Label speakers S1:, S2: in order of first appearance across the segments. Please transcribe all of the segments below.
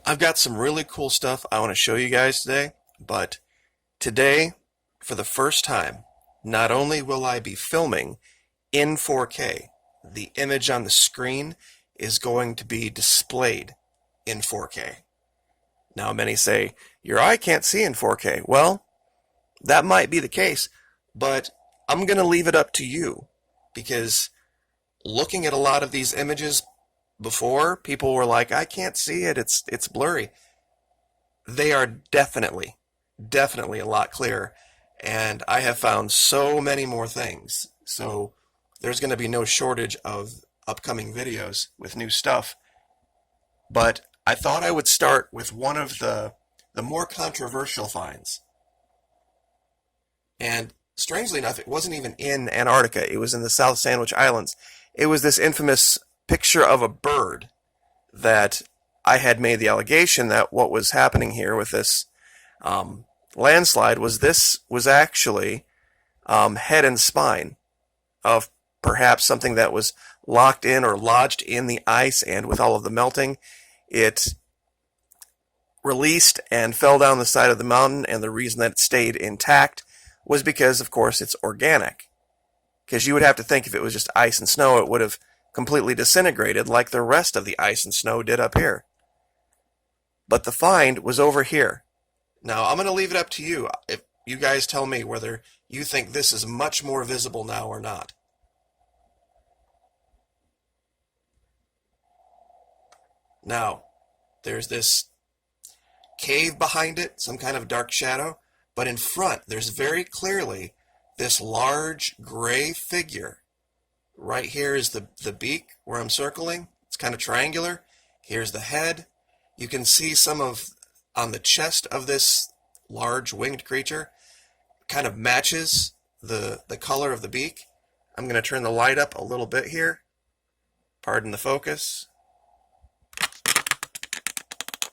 S1: I've got some really cool stuff I want to show you guys today, but today, for the first time, not only will I be filming in 4K, the image on the screen is going to be displayed in 4K. Now, many say, your eye can't see in 4K. Well, that might be the case, but I'm going to leave it up to you, because looking at a lot of these images before, people were like, I can't see it, it's blurry. They are definitely a lot clearer, and I have found so many more things. So there's going to be no shortage of upcoming videos with new stuff. But I thought I would start with one of the more controversial finds. And strangely enough, it wasn't even in Antarctica. It was in the South Sandwich Islands. It was this infamous picture of a bird that I had made the allegation that what was happening here with this landslide was actually head and spine of perhaps something that was locked in or lodged in the ice, and with all of the melting, it released and fell down the side of the mountain, and the reason that it stayed intact was because, of course, it's organic. Because you would have to think if it was just ice and snow, it would have completely disintegrated like the rest of the ice and snow did up here. But the find was over here. Now, I'm going to leave it up to you. If you guys tell me whether you think this is much more visible now or not. Now, there's this cave behind it, some kind of dark shadow, but in front, there's very clearly this large gray figure. Right here is the beak where I'm circling. It's kind of triangular. Here's the head. You can see some of on the chest of this large winged creature. Kind of matches the color of the beak. I'm going to turn the light up a little bit here. Pardon the focus.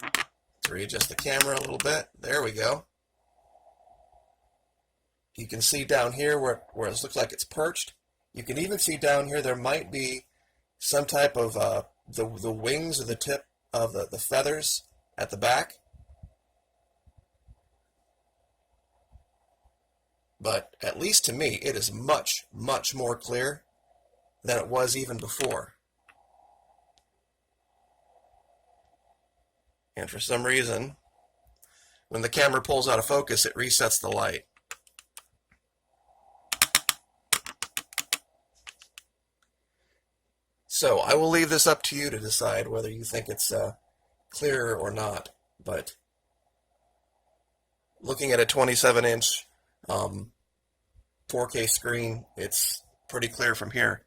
S1: Let's readjust the camera a little bit. There we go. You can see down here where it looks like it's perched. You can even see down here there might be some type of the wings or the tip of the feathers at the back. But at least to me, it is much, much more clear than it was even before. And for some reason, when the camera pulls out of focus, it resets the light. So I will leave this up to you to decide whether you think it's clearer or not. But looking at a 27-inch 4K screen, it's pretty clear from here.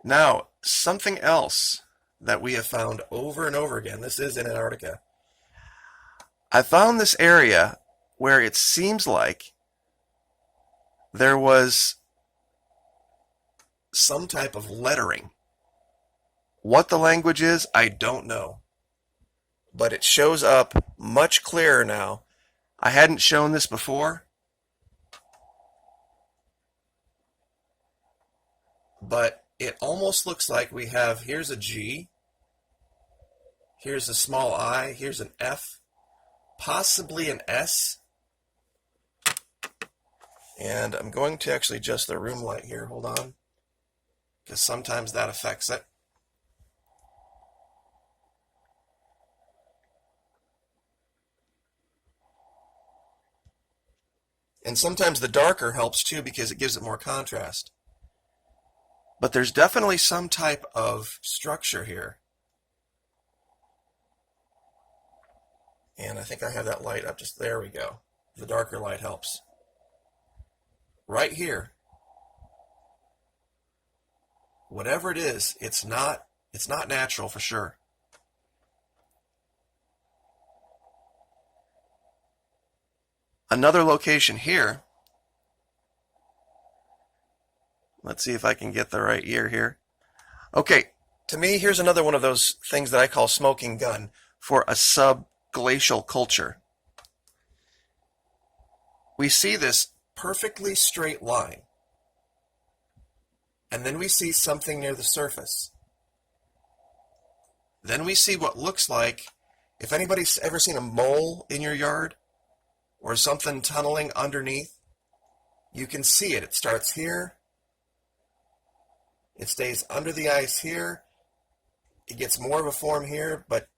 S1: Now, something else that we have found over and over again, this is in Antarctica. I found this area where it seems like there was some type of lettering. What the language is, I don't know. But it shows up much clearer now. I hadn't shown this before, but it almost looks like we have, here's a G, here's a small I, here's an F, possibly an S. And I'm going to actually adjust the room light here, hold on, because sometimes that affects it. And sometimes the darker helps too, because it gives it more contrast. But there's definitely some type of structure here. And I think I have that light up just there we go. The darker light helps. Right here. Whatever it is, it's not natural for sure. Another location here. Let's see if I can get the right year here. Okay, to me, here's another one of those things that I call smoking gun for a subglacial culture. We see this perfectly straight line, and then we see something near the surface. Then we see what looks like If anybody's ever seen a mole in your yard or something tunneling underneath, you can see it. It starts here. It stays under the ice here. It gets more of a form here, but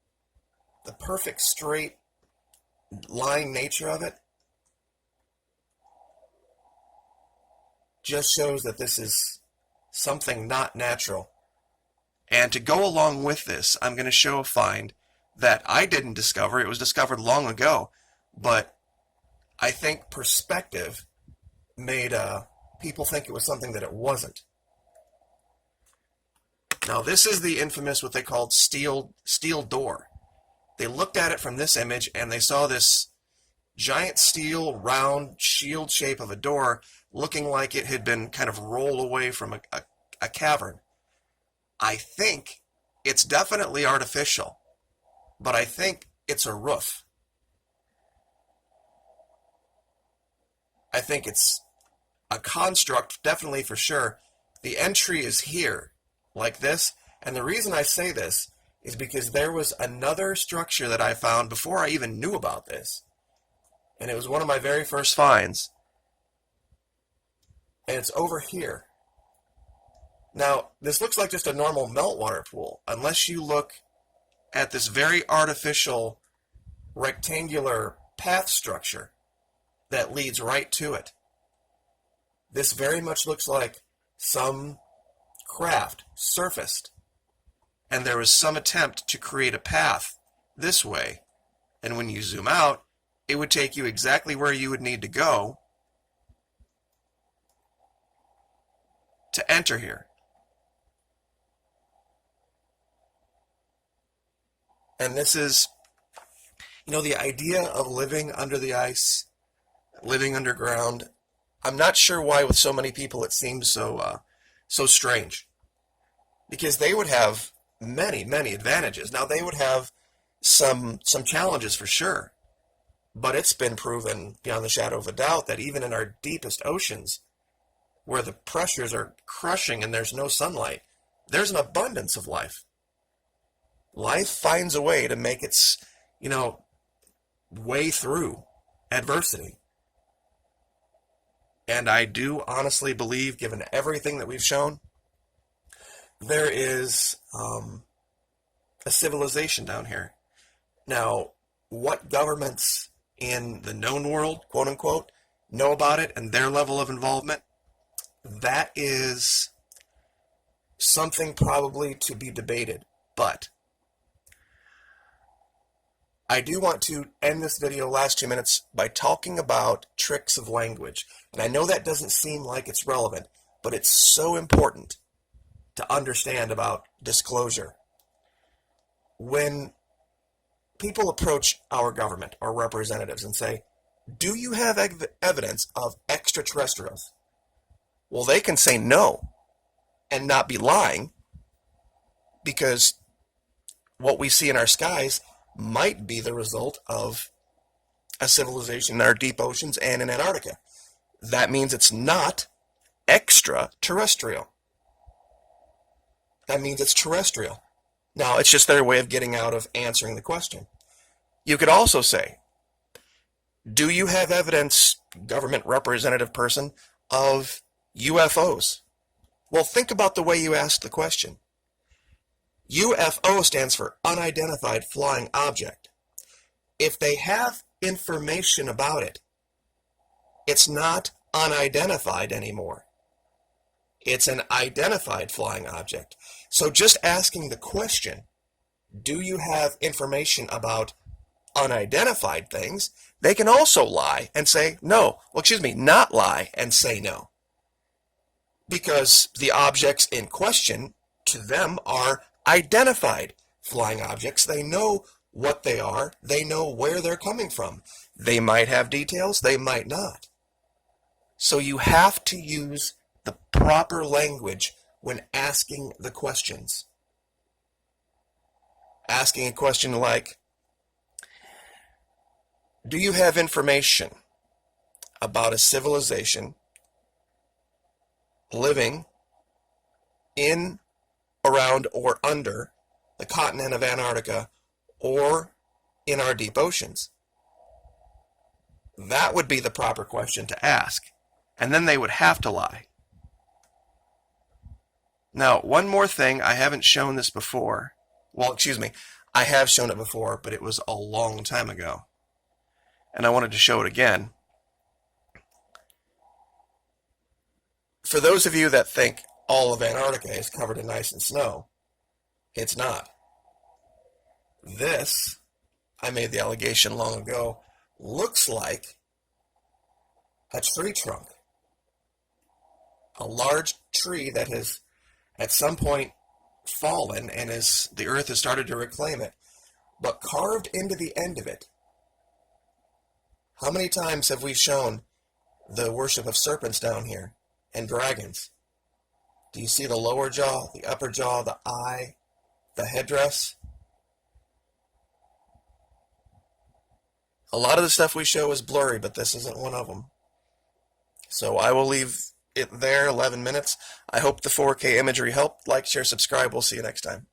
S1: the perfect straight line nature of it just shows that this is something not natural. And to go along with this, I'm going to show a find that I didn't discover. It was discovered long ago, but I think perspective made people think it was something that it wasn't. Now this is the infamous, what they called steel door. They looked at it from this image and they saw this giant steel round shield shape of a door looking like it had been kind of rolled away from a cavern. I think it's definitely artificial, but I think it's a roof. I think it's a construct, definitely for sure. The entry is here, like this, and the reason I say this is because there was another structure that I found before I even knew about this, and it was one of my very first finds, and it's over here. Now, this looks like just a normal meltwater pool, unless you look at this very artificial rectangular path structure that leads right to it. This very much looks like some craft surfaced, and there was some attempt to create a path this way, and when you zoom out, it would take you exactly where you would need to go to enter here. And this is, the idea of living under the ice, living underground. I'm not sure why with so many people it seems so strange. Because they would have many, many advantages. Now they would have some challenges for sure. But it's been proven beyond the shadow of a doubt that even in our deepest oceans, where the pressures are crushing and there's no sunlight, there's an abundance of life. Life finds a way to make its, way through adversity. And I do honestly believe, given everything that we've shown, there is a civilization down here. Now, what governments in the known world, quote unquote, know about it and their level of involvement, that is something probably to be debated. But I do want to end this video, last 2 minutes, by talking about tricks of language. And I know that doesn't seem like it's relevant, but it's so important to understand about disclosure. When people approach our government, our representatives, and say, do you have evidence of extraterrestrials? Well, they can say no and not be lying, because what we see in our skies might be the result of a civilization in our deep oceans and in Antarctica. That means it's not extraterrestrial. That means it's terrestrial. Now, it's just their way of getting out of answering the question. You could also say, do you have evidence, government representative person, of UFOs? Well, think about the way you asked the question. UFO stands for unidentified flying object. If they have information about it, it's not unidentified anymore. It's an identified flying object. So just asking the question, do you have information about unidentified things, they can also lie and say no. Not lie and say no. Because the objects in question, to them, are identified flying objects. They know what they are. They know where they're coming from. They might have details. They might not. So you have to use the proper language when asking the questions. Asking a question like, do you have information about a civilization living in, around, or under the continent of Antarctica, or in our deep oceans? That would be the proper question to ask. And then they would have to lie. Now, one more thing, I haven't shown this before. Well, excuse me, I have shown it before, but it was a long time ago. And I wanted to show it again. For those of you that think all of Antarctica is covered in ice and snow, it's not. This, I made the allegation long ago, looks like a tree trunk. A large tree that has at some point fallen and the earth has started to reclaim it. But carved into the end of it, how many times have we shown the worship of serpents down here and dragons? Do you see the lower jaw, the upper jaw, the eye, the headdress? A lot of the stuff we show is blurry, but this isn't one of them. So I will leave it there, 11 minutes. I hope the 4K imagery helped. Like, share, subscribe. We'll see you next time.